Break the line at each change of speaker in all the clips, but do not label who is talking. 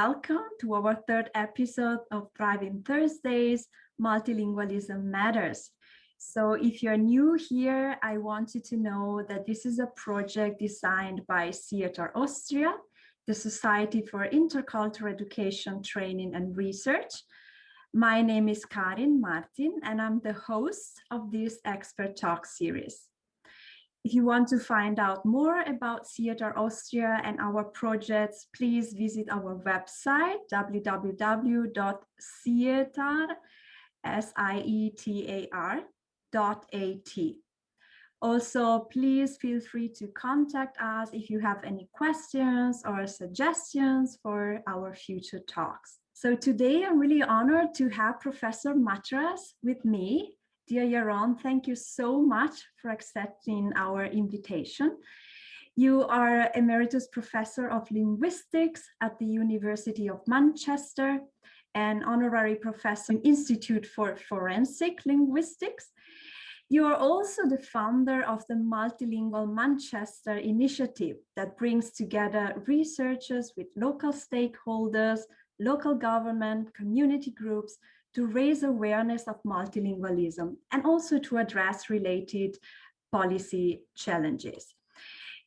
welcome to our third episode of Thriving Thursdays, Multilingualism Matters. So if you're new here, I want you to know that this is a project designed by SIETAR Austria, the Society for Intercultural Education, Training and Research. My name is Karin Martin, and I'm the host of this expert talk series. If you want to find out more about SIETAR Austria and our projects, please visit our website, www.sietar.at. Also, please feel free to contact us if you have any questions or suggestions for our future talks. So today, I'm really honored to have Professor Matras with me. Dear Yaron, thank you so much for accepting our invitation. You are Emeritus Professor of Linguistics at the University of Manchester and Honorary Professor in Institute for Forensic Linguistics. You are also the founder of the Multilingual Manchester initiative that brings together researchers with local stakeholders, local government, community groups, to raise awareness of multilingualism and also to address related policy challenges.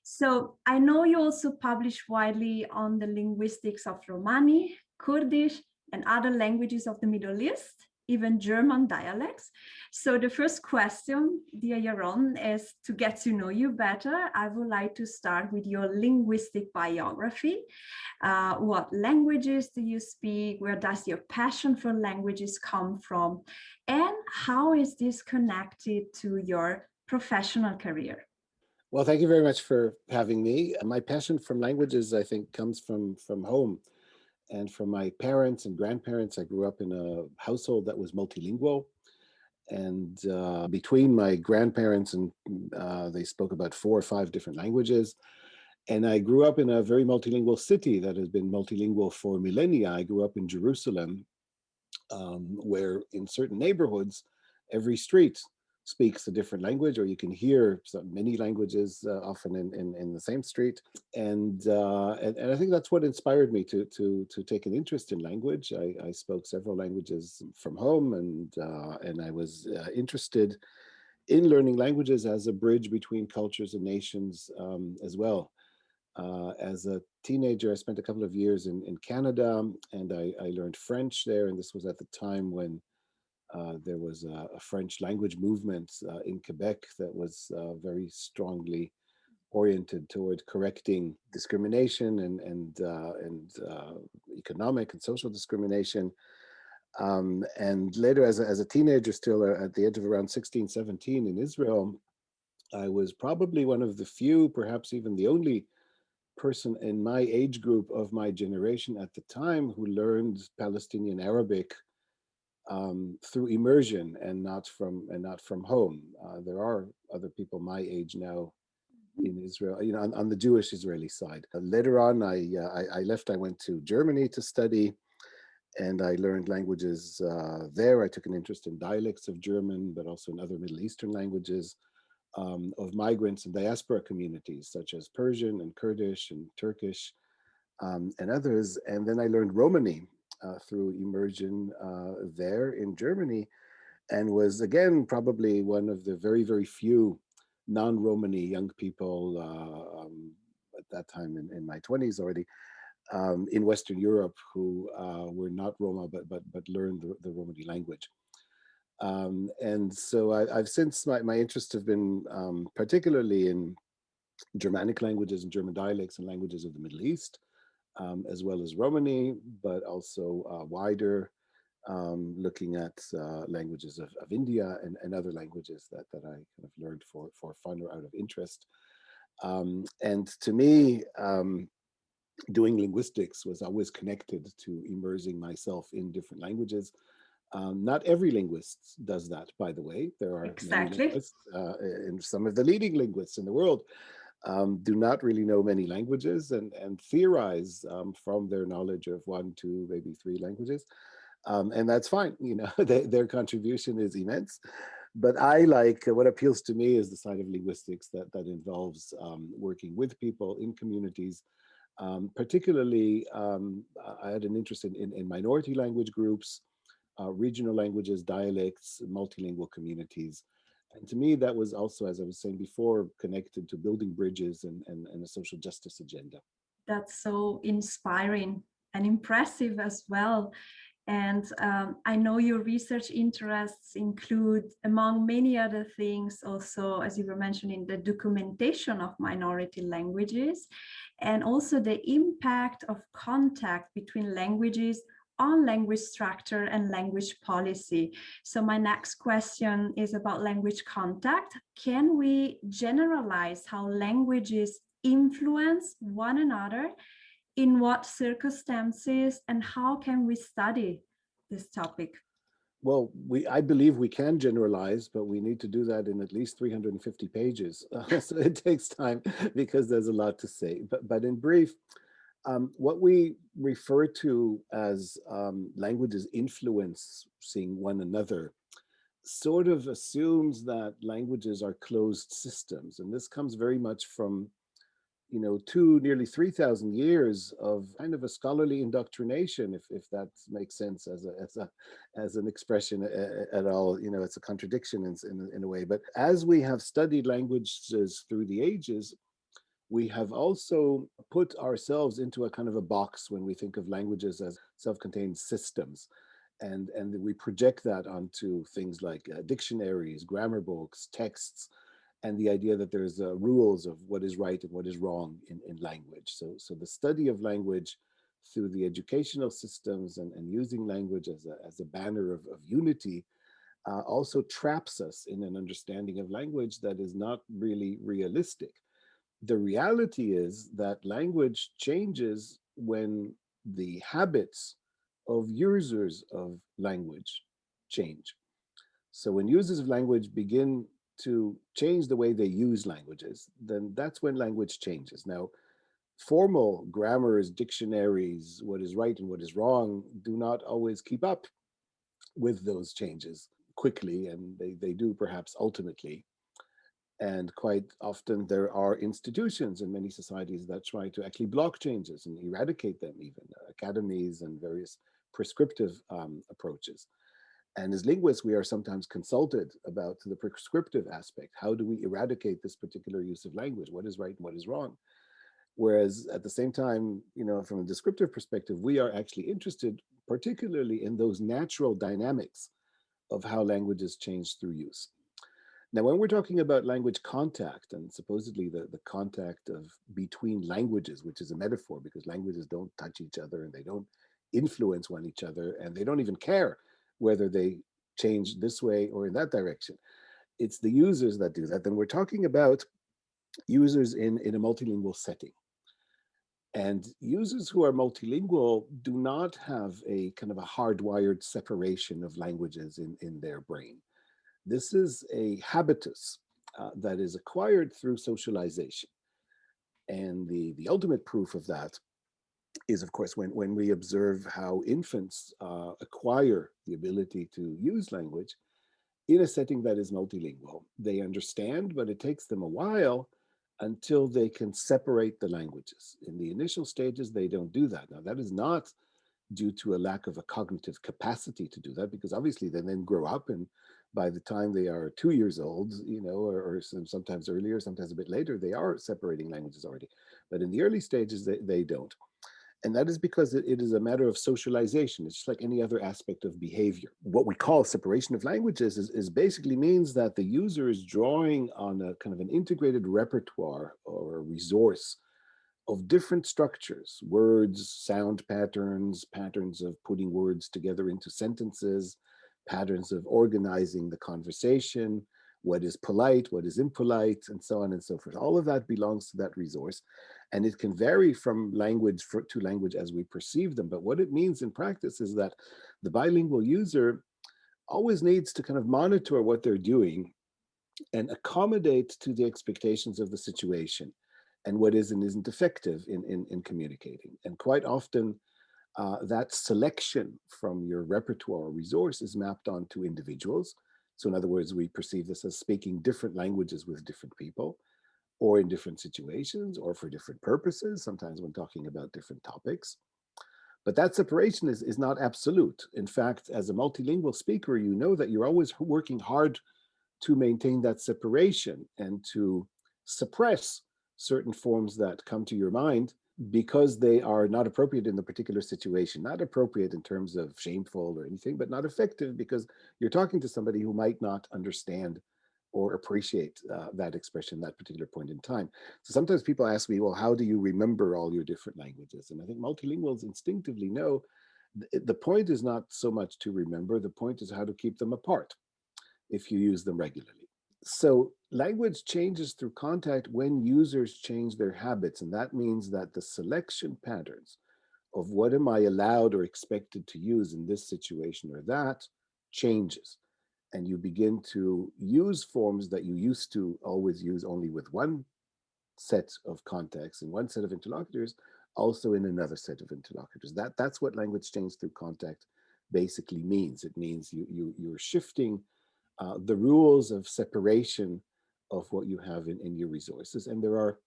So I know you also publish widely on the linguistics of Romani, Kurdish, and other languages of the Middle East, even German dialects. So the first question, dear Yaron, is to get to know you better. I would like to start with your linguistic biography. What languages do you speak? Where does your passion for languages come from? And how is this connected to your professional career?
Well, thank you very much for having me. My passion for languages, I think, comes from home and from my parents and grandparents. I grew up in a household that was multilingual. And between my grandparents and they spoke about 4 or 5 different languages. And I grew up in a very multilingual city that has been multilingual for millennia. I grew up in Jerusalem, where in certain neighborhoods, every street speaks a different language, or you can hear many languages often in the same street. And I think that's what inspired me to take an interest in language. I spoke several languages from home, and I was interested in learning languages as a bridge between cultures and nations as well. As a teenager, I spent a couple of years in Canada, and I learned French there. And this was at the time when there was a French language movement in Quebec that was very strongly oriented toward correcting discrimination and economic and social discrimination. And later, as a teenager, still at the age of around 16, 17 in Israel, I was probably one of the few, perhaps even the only person in my age group of my generation at the time who learned Palestinian Arabic through immersion and not from home. There are other people my age now in Israel, on the Jewish Israeli side. Later on, I left. I went to Germany to study, and I learned languages there. I took an interest in dialects of German, but also in other Middle Eastern languages of migrants and diaspora communities, such as Persian and Kurdish and Turkish and others. And then I learned Romani through immersion there in Germany, and was again probably one of the very, very few non-Romani young people at that time in my 20s already in Western Europe who were not Roma but learned the Romani language. And so I've since my interests have been particularly in Germanic languages and German dialects and languages of the Middle East, as well as Romani, but also wider, looking at languages of India and other languages that I kind of learned for fun or out of interest. And to me, doing linguistics was always connected to immersing myself in different languages. Not every linguist does that, by the way. There are many linguists, and some of the leading linguists in the world do not really know many languages and theorize from their knowledge of 1, 2, maybe 3 languages. And that's fine, their contribution is immense. But I like, what appeals to me is the side of linguistics that involves working with people in communities Particularly, I had an interest in minority language groups, regional languages, dialects, multilingual communities. And to me, that was also, as I was saying before, connected to building bridges and a social justice agenda.
That's so inspiring and impressive as well. And I know your research interests include, among many other things, also, as you were mentioning, the documentation of minority languages, and also the impact of contact between languages on language structure and language policy. So my next question is about language contact. Can we generalize how languages influence one another, in what circumstances, and how can we study this topic?
Well, I believe we can generalize, but we need to do that in at least 350 pages. So it takes time because there's a lot to say. But in brief, what we refer to as languages influencing one another sort of assumes that languages are closed systems. And this comes very much from nearly 3,000 years of kind of a scholarly indoctrination, if that makes sense as an expression at all. It's a contradiction in a way. But as we have studied languages through the ages, we have also put ourselves into a kind of a box when we think of languages as self-contained systems. And we project that onto things like dictionaries, grammar books, texts, and the idea that there's rules of what is right and what is wrong in language. So the study of language through the educational systems and using language as a banner of unity also traps us in an understanding of language that is not really realistic. The reality is that language changes when the habits of users of language change. So when users of language begin to change the way they use languages, then that's when language changes. Now, formal grammars, dictionaries, what is right and what is wrong, do not always keep up with those changes quickly, and they do perhaps ultimately. And quite often there are institutions in many societies that try to actually block changes and eradicate them, even academies and various prescriptive approaches. And as linguists, we are sometimes consulted about the prescriptive aspect. How do we eradicate this particular use of language? What is right and what is wrong? Whereas at the same time, from a descriptive perspective, we are actually interested particularly in those natural dynamics of how languages change through use. Now, when we're talking about language contact and supposedly the contact of between languages, which is a metaphor because languages don't touch each other and they don't influence one each other and they don't even care whether they change this way or in that direction. It's the users that do that. Then we're talking about users in a multilingual setting. And users who are multilingual do not have a kind of a hardwired separation of languages in their brain. This is a habitus that is acquired through socialization. And the ultimate proof of that is, of course, when we observe how infants acquire the ability to use language in a setting that is multilingual. They understand, but it takes them a while until they can separate the languages. In the initial stages, they don't do that. Now, that is not due to a lack of a cognitive capacity to do that, because obviously they then grow up, and by the time they are 2 years old, or sometimes earlier, sometimes a bit later, they are separating languages already. But in the early stages, they don't. And that is because it is a matter of socialization. It's just like any other aspect of behavior. What we call separation of languages is basically means that the user is drawing on a kind of an integrated repertoire or a resource of different structures, words, sound patterns, patterns of putting words together into sentences, patterns of organizing the conversation, what is polite, what is impolite, and so on and so forth. All of that belongs to that resource. And it can vary from language to language as we perceive them. But what it means in practice is that the bilingual user always needs to kind of monitor what they're doing and accommodate to the expectations of the situation and what is and isn't effective in communicating. And quite often, that selection from your repertoire or resource is mapped onto individuals. So in other words, we perceive this as speaking different languages with different people. or in different situations, or for different purposes, sometimes when talking about different topics. But that separation is not absolute. In fact, as a multilingual speaker, you know that you're always working hard to maintain that separation and to suppress certain forms that come to your mind because they are not appropriate in the particular situation, not appropriate in terms of shameful or anything, but not effective because you're talking to somebody who might not understand or appreciate that expression, that particular point in time. So sometimes people ask me, well, how do you remember all your different languages? And I think multilinguals instinctively know the point is not so much to remember, the point is how to keep them apart if you use them regularly. So language changes through contact when users change their habits. And that means that the selection patterns of what am I allowed or expected to use in this situation or that changes. And you begin to use forms that you used to always use only with one set of contexts and one set of interlocutors, also in another set of interlocutors. That's what language change through contact basically means. It means you're shifting the rules of separation of what you have in your resources. And there are,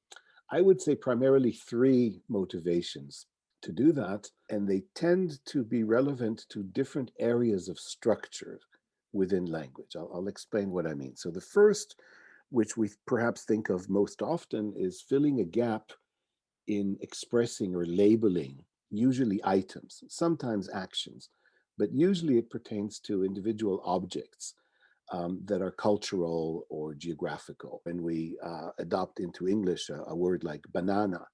I would say, primarily three motivations to do that. And they tend to be relevant to different areas of structure within language. I'll explain what I mean. So the first, which we perhaps think of most often, is filling a gap in expressing or labeling, usually items, sometimes actions, but usually it pertains to individual objects that are cultural or geographical. When we adopt into English a word like banana,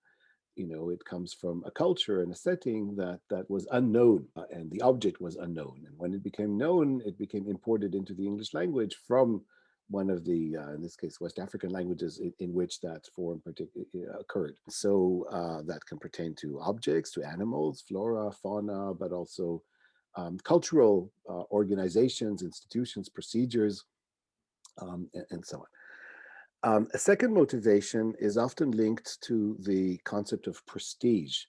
it comes from a culture and a setting that was unknown, and the object was unknown. And when it became known, it became imported into the English language from one of the, in this case, West African languages in which that form occurred. So that can pertain to objects, to animals, flora, fauna, but also cultural organizations, institutions, procedures, and so on. A second motivation is often linked to the concept of prestige.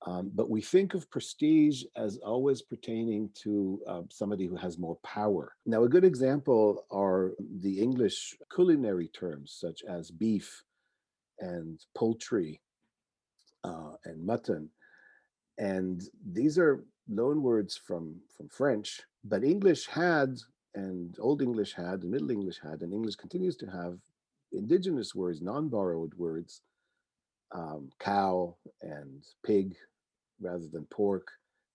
But we think of prestige as always pertaining to somebody who has more power. Now, a good example are the English culinary terms such as beef and poultry and mutton. And these are loan words from French, but English had, and Old English had, and Middle English had, and English continues to have indigenous words, non-borrowed words, cow and pig rather than pork,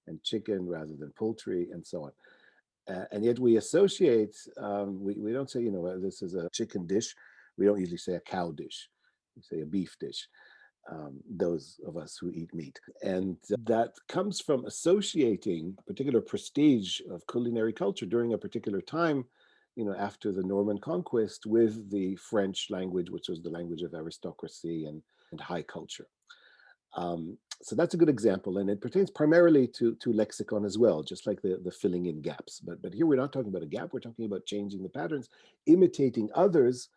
and chicken rather than poultry, and so on. And yet we associate, we don't say, this is a chicken dish. We don't usually say a cow dish. We say a beef dish. Those of us who eat meat. And that comes from associating a particular prestige of culinary culture during a particular time, after the Norman conquest, with the French language, which was the language of aristocracy and high culture. So that's a good example, and it pertains primarily to lexicon as well, just like the filling in gaps. But here we're not talking about a gap, we're talking about changing the patterns, imitating others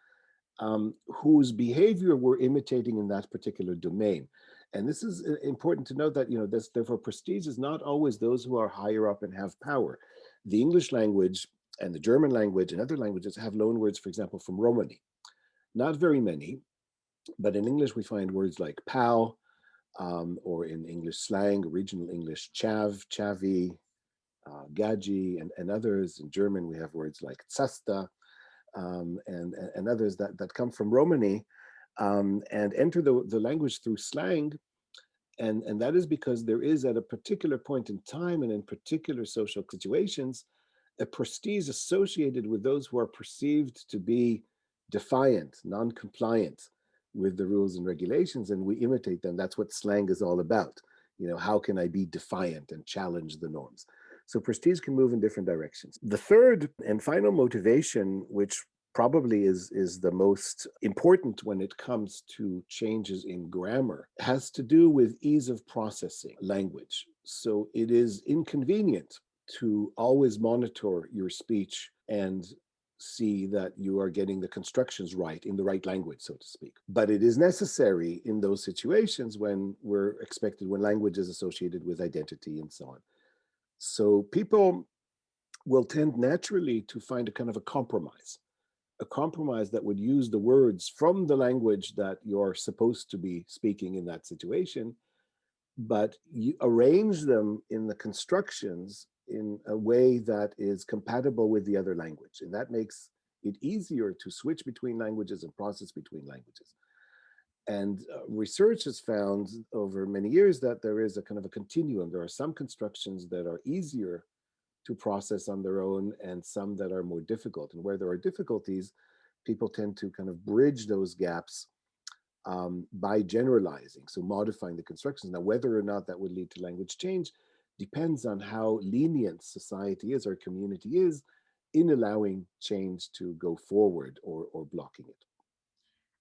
whose behavior we're imitating in that particular domain. And this is important to note that, therefore prestige is not always those who are higher up and have power. The English language and the German language and other languages have loanwords, for example, from Romany. Not very many, but in English we find words like pal, or in English slang, regional English, chav, chavi, gaji, and others. In German we have words like zasta, and others that come from Romany and enter the language through slang. And that is because there is, at a particular point in time and in particular social situations, a prestige associated with those who are perceived to be defiant, non-compliant with the rules and regulations, and we imitate them. That's what slang is all about. How can I be defiant and challenge the norms? So prestige can move in different directions. The third and final motivation, which probably is the most important when it comes to changes in grammar, has to do with ease of processing language. So it is inconvenient to always monitor your speech and see that you are getting the constructions right in the right language, so to speak. But it is necessary in those situations when when language is associated with identity and so on. So people will tend naturally to find a kind of a compromise a compromise that would use the words from the language that you're supposed to be speaking in that situation, but you arrange them in the constructions in a way that is compatible with the other language. And that makes it easier to switch between languages and process between languages. And research has found over many years that there is a kind of a continuum. There are some constructions that are easier to process on their own and some that are more difficult. And where there are difficulties, people tend to kind of bridge those gaps by generalizing, so modifying the constructions. Now, whether or not that would lead to language change depends on how lenient society is, our community is, in allowing change to go forward or blocking it.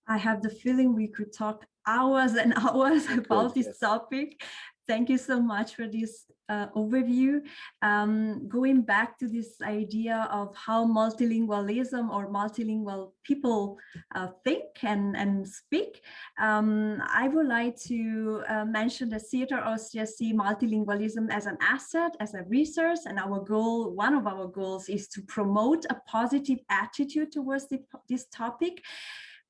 I have the feeling we could talk hours and hours about this topic. Thank you so much for this overview. Going back to this idea of how multilingualism or multilingual people think and speak, I would like to mention that SIETAR Austria see multilingualism as an asset, as a resource, and our goal, one of our goals, is to promote a positive attitude towards this topic.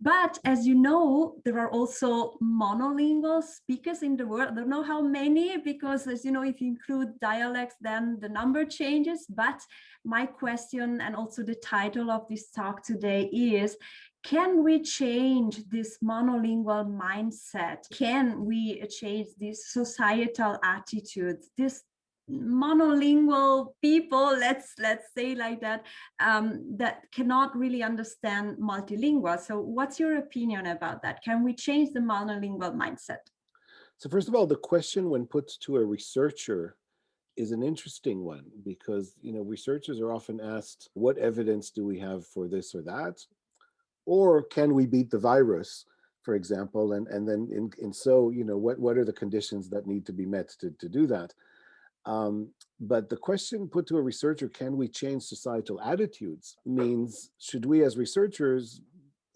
But as you know, there are also monolingual speakers in the world. I don't know how many, because as you know, if you include dialects, then the number changes. But my question, and also the title of this talk today, is, can we change this monolingual mindset? Can we change this societal attitude, this monolingual people, let's say like that, that cannot really understand multilingual? So what's your opinion about that? Can we change the monolingual mindset?
So first of all, the question when put to a researcher is an interesting one, because researchers are often asked, what evidence do we have for this or that? Or can we beat the virus, for example? And then so what are the conditions that need to be met to do that? But the question put to a researcher, can we change societal attitudes, means, should we as researchers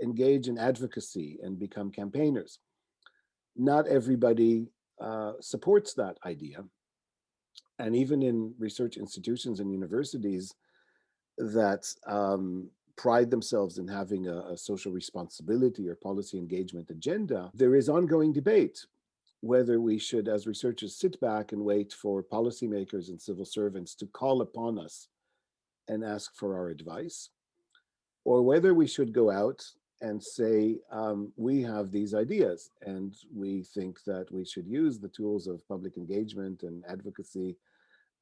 engage in advocacy and become campaigners? Not everybody supports that idea. And even in research institutions and universities that pride themselves in having a social responsibility or policy engagement agenda, there is ongoing debate whether we should, as researchers, sit back and wait for policymakers and civil servants to call upon us and ask for our advice, or whether we should go out and say, we have these ideas and we think that we should use the tools of public engagement and advocacy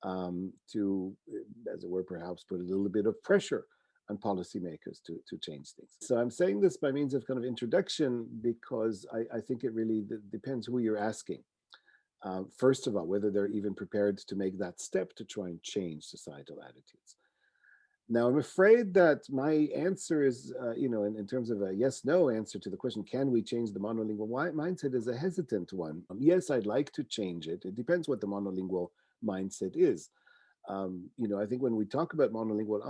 to, as it were, perhaps put a little bit of pressure on policymakers to change things. So I'm saying this by means of kind of introduction, because I think it really depends who you're asking. First of all, whether they're even prepared to make that step to try and change societal attitudes. Now, I'm afraid that my answer is, in terms of a yes/no answer to the question, can we change the monolingual mindset, is a hesitant one. Yes, I'd like to change it. It depends what the monolingual mindset is. I think when we talk about monolingual,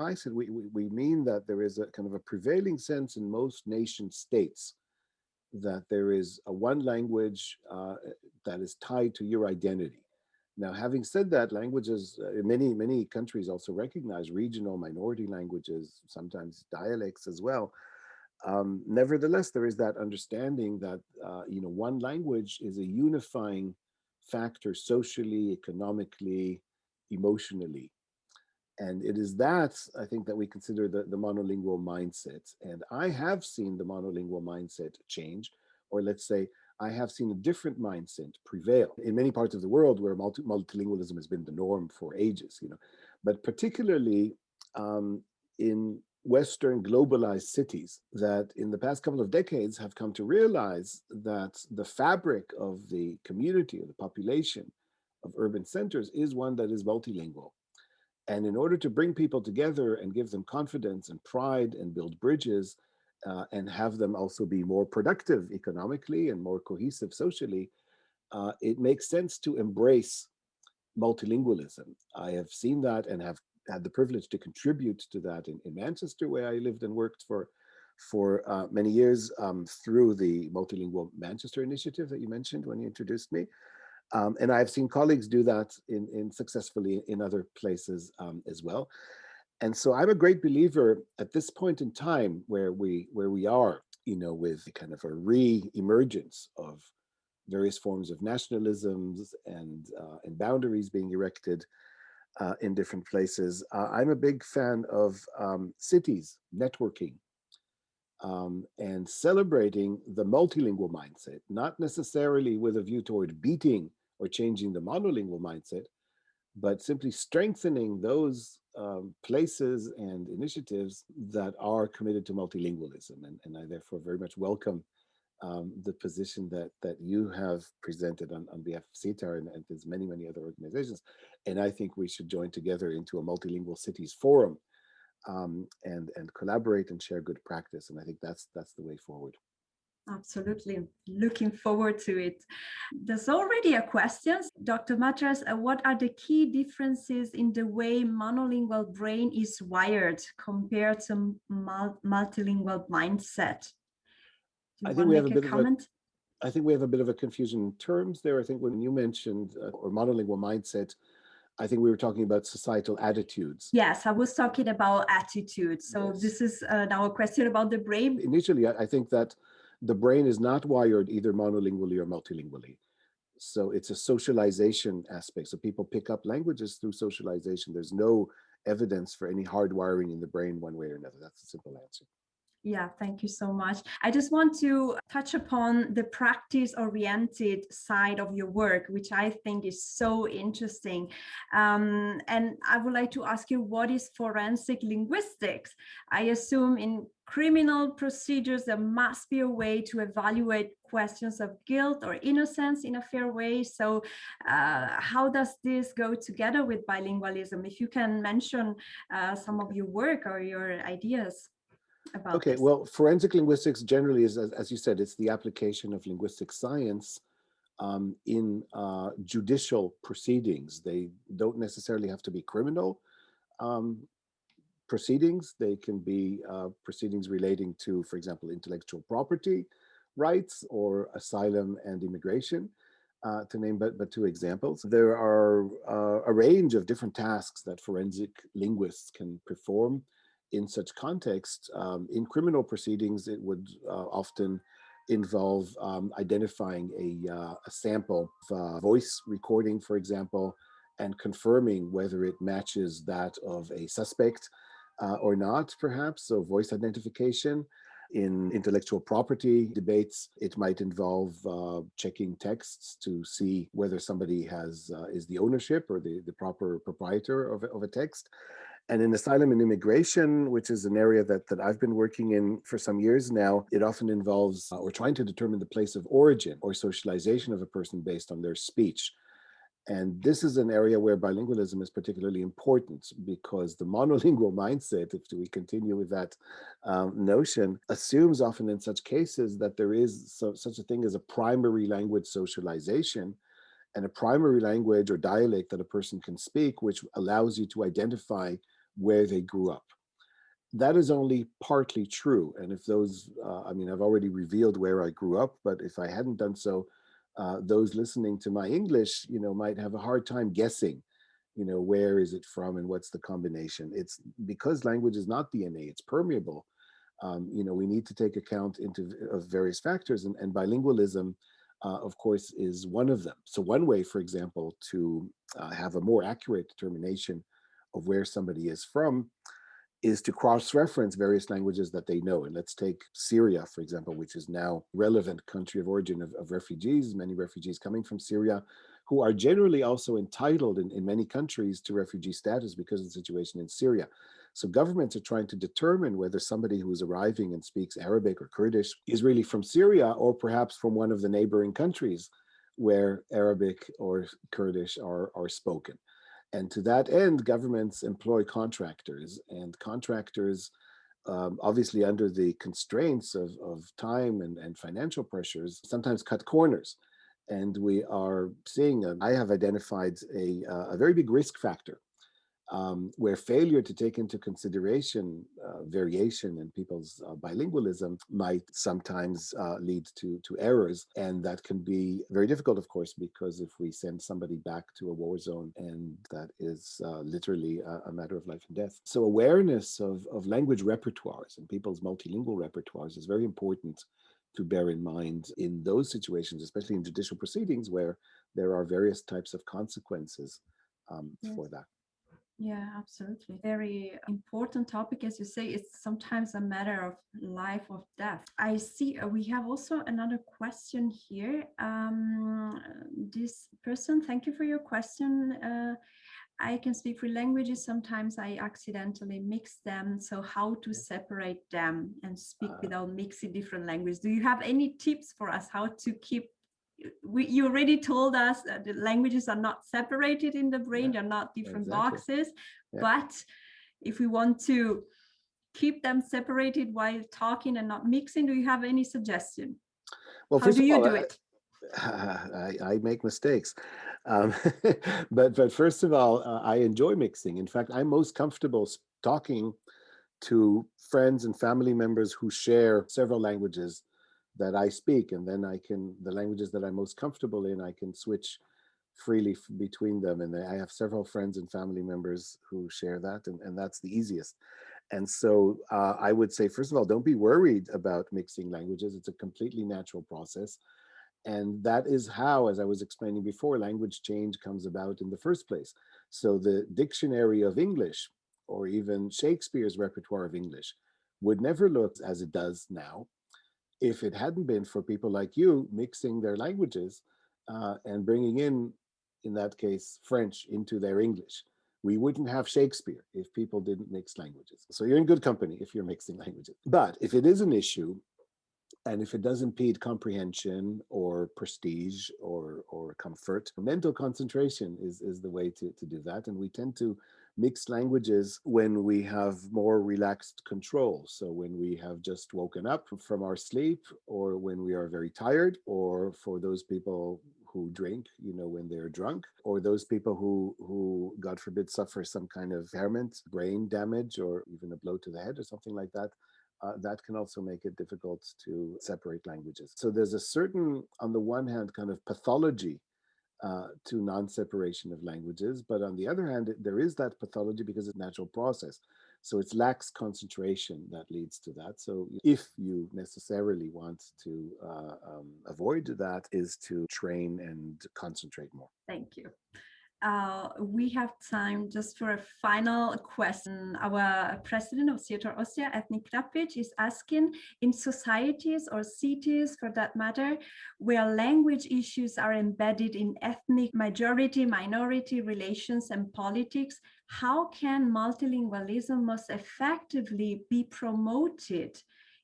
we mean that there is a kind of a prevailing sense in most nation states that there is a one language that is tied to your identity. Now, having said that, languages, many countries also recognize regional minority languages, sometimes dialects as well. Nevertheless, there is that understanding that one language is a unifying factor socially, economically, emotionally. And it is that, I think, that we consider the monolingual mindset. And I have seen the monolingual mindset change, or let's say, I have seen a different mindset prevail in many parts of the world where multilingualism has been the norm for ages, but particularly in Western globalized cities that in the past couple of decades have come to realize that the fabric of the community or the population of urban centers is one that is multilingual. And in order to bring people together and give them confidence and pride and build bridges and have them also be more productive economically and more cohesive socially, it makes sense to embrace multilingualism. I have seen that and have had the privilege to contribute to that in Manchester, where I lived and worked for many years through the Multilingual Manchester initiative that you mentioned when you introduced me. And I've seen colleagues do that in successfully in other places as well. And so I'm a great believer at this point in time where we are, with kind of a re-emergence of various forms of nationalisms and boundaries being erected in different places. I'm a big fan of cities networking and celebrating the multilingual mindset, not necessarily with a view toward beating or changing the monolingual mindset, but simply strengthening those places and initiatives that are committed to multilingualism. And I therefore very much welcome the position that you have presented on behalf of SIETAR and there's many, many other organizations. And I think we should join together into a multilingual cities forum and collaborate and share good practice. And I think that's the way forward.
Absolutely. Looking forward to it. There's already a question. Dr. Matras, what are the key differences in the way monolingual brain is wired compared to multilingual mindset? Do you want to make a comment?
I think we have a bit of a confusion in terms there. I think when you mentioned or monolingual mindset, I think we were talking about societal attitudes.
Yes, I was talking about attitudes. So yes. This is now a question about the brain.
Initially, I think that the brain is not wired either monolingually or multilingually. So it's a socialization aspect. So people pick up languages through socialization. There's no evidence for any hardwiring in the brain one way or another. That's a simple answer.
Yeah, thank you so much. I just want to touch upon the practice-oriented side of your work, which I think is so interesting. And I would like to ask you, what is forensic linguistics? I assume in criminal procedures, there must be a way to evaluate questions of guilt or innocence in a fair way. So how does this go together with bilingualism? If you can mention some of your work or your ideas.
Okay, well, forensic linguistics generally is, as you said, it's the application of linguistic science in judicial proceedings. They don't necessarily have to be criminal proceedings. They can be proceedings relating to, for example, intellectual property rights or asylum and immigration, to name but two examples. There are a range of different tasks that forensic linguists can perform in such context. In criminal proceedings, it would often involve identifying a sample of voice recording, for example, and confirming whether it matches that of a suspect or not, perhaps, so voice identification. In intellectual property debates, it might involve checking texts to see whether somebody is the ownership or the proper proprietor of a text. And in asylum and immigration, which is an area that I've been working in for some years now, it often involves or trying to determine the place of origin or socialization of a person based on their speech. And this is an area where bilingualism is particularly important because the monolingual mindset, if we continue with that notion, assumes often in such cases that there is such a thing as a primary language socialization and a primary language or dialect that a person can speak, which allows you to identify where they grew up. That is only partly true. And if those, I've already revealed where I grew up, but if I hadn't done so, those listening to my English, might have a hard time guessing, where is it from and what's the combination. It's because language is not DNA, it's permeable. We need to take account of various factors, and bilingualism, of course, is one of them. So one way, for example, to have a more accurate determination of where somebody is from is to cross-reference various languages that they know. And let's take Syria, for example, which is now relevant country of origin of refugees, many refugees coming from Syria, who are generally also entitled in many countries to refugee status because of the situation in Syria. So governments are trying to determine whether somebody who is arriving and speaks Arabic or Kurdish is really from Syria or perhaps from one of the neighboring countries where Arabic or Kurdish are spoken. And to that end, governments employ contractors, and contractors, obviously under the constraints of time and financial pressures, sometimes cut corners. And we are seeing, I have identified a very big risk factor where failure to take into consideration variation in people's bilingualism might sometimes lead to errors. And that can be very difficult, of course, because if we send somebody back to a war zone, and that is literally a matter of life and death. So awareness of language repertoires and people's multilingual repertoires is very important to bear in mind in those situations, especially in judicial proceedings where there are various types of consequences for that.
Yeah, absolutely. Very important topic. As you say, it's sometimes a matter of life or death. I see we have also another question here. This person, thank you for your question. I can speak 3 languages. Sometimes I accidentally mix them. So how to separate them and speak without mixing different languages? Do you have any tips for us how to keep? You already told us that the languages are not separated in the brain, they're not different boxes, but if we want to keep them separated while talking and not mixing, do you have any suggestion?
Well,
how do you do it?
I make mistakes. But first of all, I enjoy mixing. In fact, I'm most comfortable talking to friends and family members who share several languages that I speak, and then the languages that I'm most comfortable in, I can switch freely between them. And I have several friends and family members who share that, and that's the easiest. And so I would say, first of all, don't be worried about mixing languages. It's a completely natural process. And that is how, as I was explaining before, language change comes about in the first place. So the dictionary of English, or even Shakespeare's repertoire of English, would never look as it does now if it hadn't been for people like you mixing their languages and bringing in that case, French into their English. We wouldn't have Shakespeare if people didn't mix languages. So you're in good company if you're mixing languages. But if it is an issue, and if it does impede comprehension or prestige or comfort, mental concentration is the way to do that. And we tend to mix languages when we have more relaxed control. So when we have just woken up from our sleep, or when we are very tired, or for those people who drink, when they're drunk, or those people who, God forbid, suffer some kind of impairment, brain damage, or even a blow to the head or something like that. That can also make it difficult to separate languages. So there's a certain, on the one hand, kind of pathology to non-separation of languages, but on the other hand, there is that pathology because it's a natural process. So it's lax concentration that leads to that. So if you necessarily want to avoid that, is to train and concentrate more.
Thank you. We have time just for a final question. Our president of SIETAR Austria, Ethnic Krapic, is asking, in societies or cities for that matter, where language issues are embedded in ethnic majority-minority relations and politics, how can multilingualism most effectively be promoted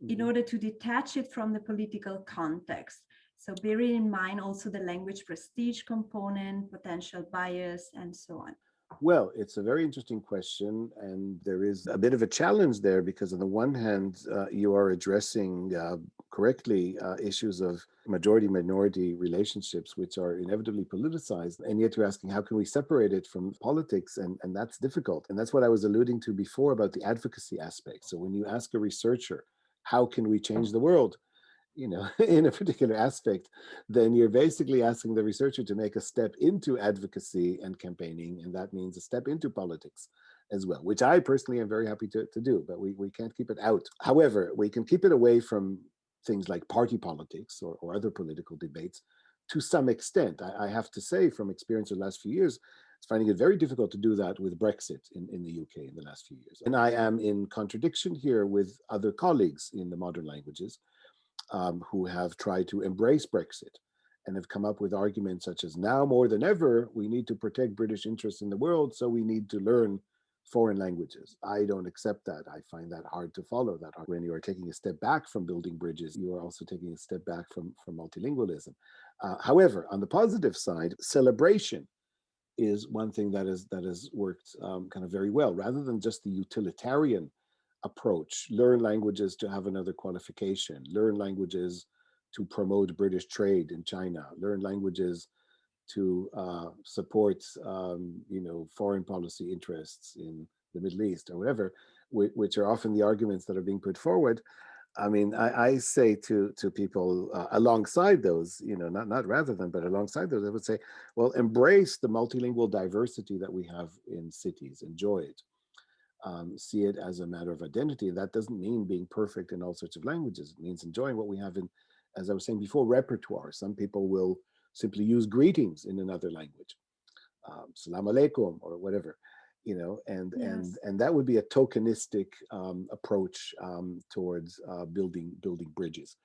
in order to detach it from the political context? So bearing in mind also the language prestige component, potential bias, and so on.
Well, it's a very interesting question, and there is a bit of a challenge there because on the one hand, you are addressing correctly issues of majority-minority relationships, which are inevitably politicized, and yet you're asking how can we separate it from politics, and that's difficult. And that's what I was alluding to before about the advocacy aspect. So when you ask a researcher, how can we change the world? In a particular aspect, then you're basically asking the researcher to make a step into advocacy and campaigning, and that means a step into politics as well, which I personally am very happy to do, but we can't keep it out. However, we can keep it away from things like party politics or other political debates to some extent. I have to say, from experience of the last few years, it's finding it very difficult to do that with Brexit in the UK in the last few years. And I am in contradiction here with other colleagues in the modern languages who have tried to embrace Brexit and have come up with arguments such as, now more than ever, we need to protect British interests in the world, so we need to learn foreign languages. I don't accept that. I find that hard to follow. That when you are taking a step back from building bridges, you are also taking a step back from multilingualism. However, on the positive side, celebration is one thing that has worked kind of very well, rather than just the utilitarian approach. Learn languages to have another qualification, learn languages to promote British trade in China, learn languages to support, foreign policy interests in the Middle East or whatever, which are often the arguments that are being put forward. I mean, I say to people alongside those, not rather than, but alongside those, I would say, well, embrace the multilingual diversity that we have in cities, enjoy it. See it as a matter of identity. And that doesn't mean being perfect in all sorts of languages. It means enjoying what we have in, as I was saying before, repertoire. Some people will simply use greetings in another language, salam alaikum or whatever, and that would be a tokenistic approach towards building bridges.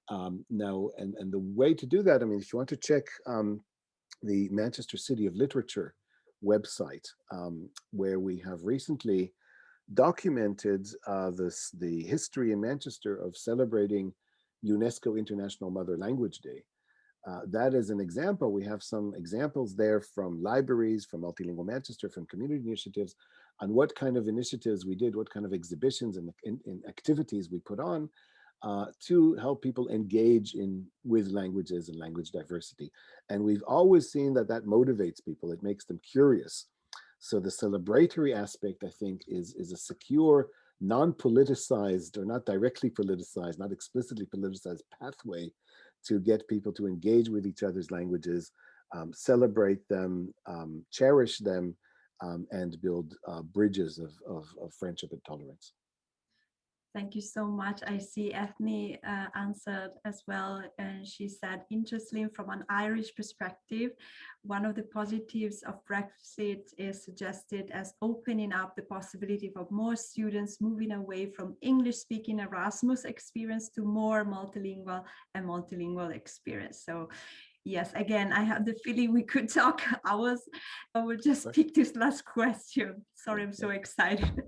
Now, and the way to do that, I mean, if you want to check the Manchester City of Literature website, where we have recently documented the history in Manchester of celebrating UNESCO International Mother Language Day. That is an example. We have some examples there from libraries, from Multilingual Manchester, from community initiatives, on what kind of initiatives we did, what kind of exhibitions and activities we put on to help people engage with languages and language diversity. And we've always seen that motivates people. It makes them curious. So the celebratory aspect, I think, is a secure, non-politicized or not directly politicized, not explicitly politicized pathway to get people to engage with each other's languages, celebrate them, cherish them, and build bridges of friendship and tolerance.
Thank you so much. I see Ethne answered as well. And she said, interestingly, from an Irish perspective, one of the positives of Brexit is suggested as opening up the possibility of more students moving away from English-speaking Erasmus experience to more multilingual experience. So yes, again, I have the feeling we could talk hours. I will just pick this last question. Sorry, I'm so excited.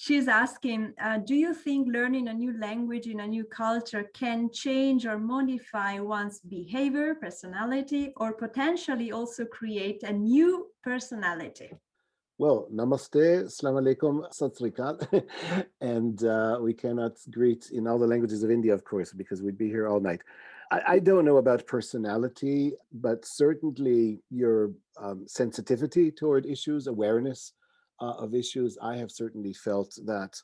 She's asking, do you think learning a new language in a new culture can change or modify one's behavior, personality, or potentially also create a new personality?
Well, namaste, assalamu alaikum, sat sri akal. And we cannot greet in all the languages of India, of course, because we'd be here all night. I don't know about personality, but certainly your sensitivity toward issues, awareness of issues. I have certainly felt that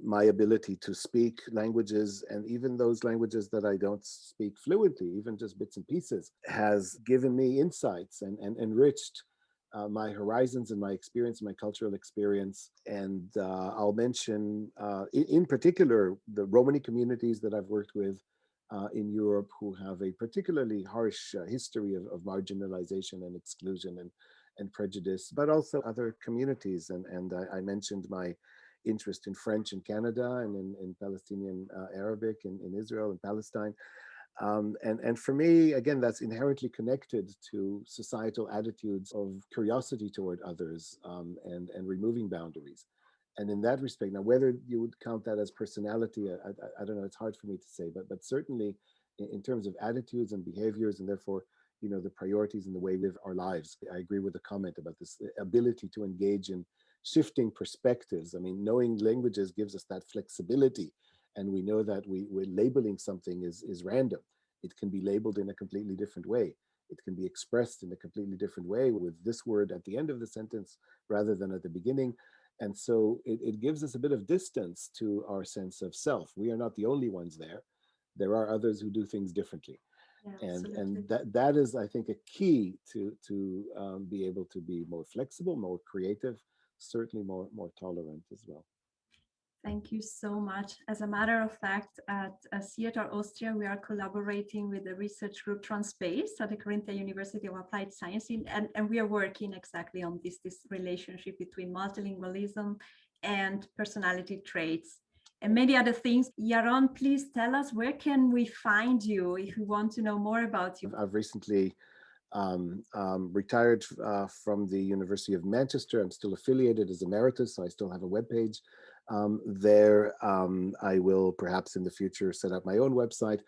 my ability to speak languages, and even those languages that I don't speak fluently, even just bits and pieces, has given me insights and enriched my horizons and my experience, my cultural experience. And I'll mention in particular the Romani communities that I've worked with in Europe, who have a particularly harsh history of marginalization and exclusion and prejudice, but also other communities. And I mentioned my interest in French in Canada and in Palestinian Arabic in Israel and Palestine. And for me, again, that's inherently connected to societal attitudes of curiosity toward others and removing boundaries. And in that respect, now whether you would count that as personality, I don't know, it's hard for me to say, but certainly in terms of attitudes and behaviors, and therefore, the priorities and the way we live our lives. I agree with the comment about this ability to engage in shifting perspectives. I mean, knowing languages gives us that flexibility. And we know that we're labeling something is random. It can be labeled in a completely different way. It can be expressed in a completely different way with this word at the end of the sentence rather than at the beginning. And so it gives us a bit of distance to our sense of self. We are not the only ones there. There are others who do things differently. Yeah, and that is, I think, a key to be able to be more flexible, more creative, certainly more tolerant as well.
Thank you so much. As a matter of fact, at SIETAR Austria, we are collaborating with the research group Transspace at the Carinthia University of Applied Science, and we are working exactly on this relationship between multilingualism and personality traits and many other things. Yaron, please tell us, where can we find you if we want to know more about you?
I've recently retired from the University of Manchester. I'm still affiliated as emeritus, so I still have a webpage. There, I will perhaps in the future set up my own website.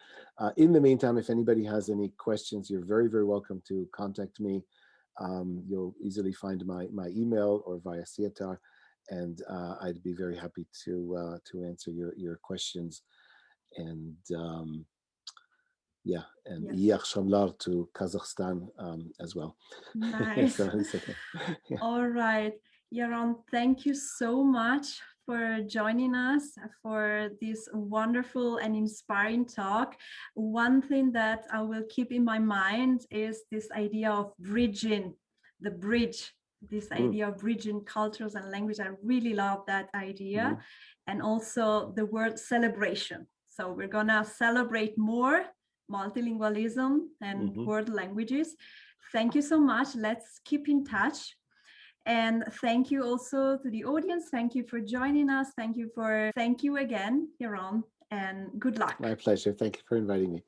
In the meantime, if anybody has any questions, you're very, very welcome to contact me. You'll easily find my email or via SIETAR, and I'd be very happy to answer your questions. And yeah, and
Yes.
Iyach Shamlar to Kazakhstan as well.
Nice.
So it's okay. Yeah.
All right. Yaron, thank you so much for joining us for this wonderful and inspiring talk. One thing that I will keep in my mind is this idea of bridging, the bridge, this idea of bridging cultures and language. I really love that idea. And also the word celebration. So we're going to celebrate more multilingualism and world languages. Thank you so much. Let's keep in touch. And thank you also to the audience. Thank you for joining us. Thank you again, Yaron, and good luck.
My pleasure. Thank you for inviting me.